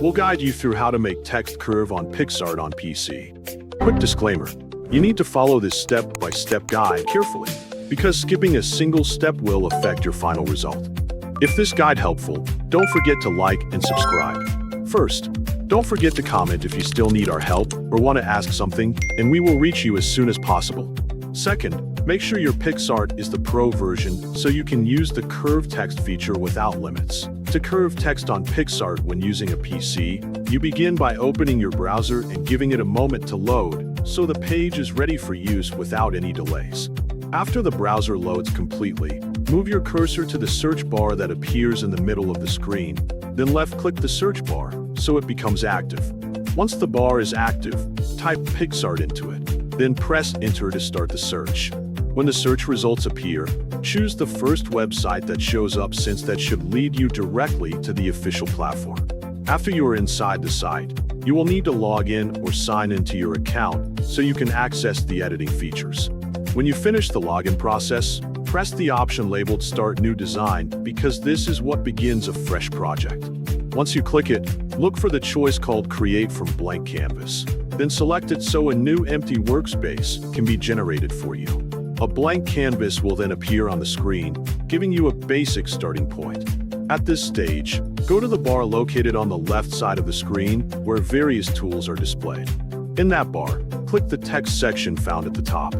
We'll guide you through how to make text curve on Picsart on PC. Quick disclaimer, you need to follow this step-by-step guide carefully, because skipping a single step will affect your final result. If this guide helpful, don't forget to like and subscribe. First, don't forget to comment if you still need our help or want to ask something, and we will reach you as soon as possible. Second, make sure your Picsart is the Pro version so you can use the curve text feature without limits. To curve text on Picsart when using a PC, you begin by opening your browser and giving it a moment to load so the page is ready for use without any delays. After the browser loads completely, move your cursor to the search bar that appears in the middle of the screen, then left-click the search bar so it becomes active. Once the bar is active, type Picsart into it, then press Enter to start the search. When the search results appear, choose the first website that shows up, since that should lead you directly to the official platform. After you are inside the site, you will need to log in or sign into your account so you can access the editing features. When you finish the login process, press the option labeled Start New Design, because this is what begins a fresh project. Once you click it, look for the choice called Create from Blank Canvas. Then select it so a new empty workspace can be generated for you. A blank canvas will then appear on the screen, giving you a basic starting point. At this stage, go to the bar located on the left side of the screen where various tools are displayed. In that bar, click the text section found at the top.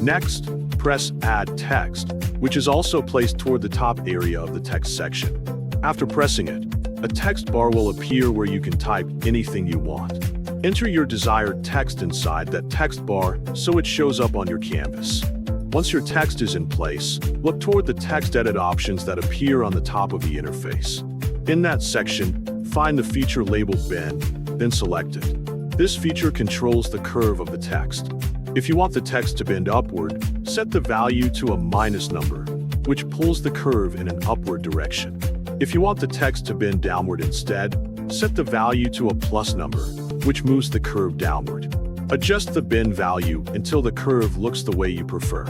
Next, press Add Text, which is also placed toward the top area of the text section. After pressing it, a text bar will appear where you can type anything you want. Enter your desired text inside that text bar so it shows up on your canvas. Once your text is in place, look toward the text edit options that appear on the top of the interface. In that section, find the feature labeled Bend, then select it. This feature controls the curve of the text. If you want the text to bend upward, set the value to a minus number, which pulls the curve in an upward direction. If you want the text to bend downward instead, set the value to a plus number, which moves the curve downward. Adjust the bend value until the curve looks the way you prefer.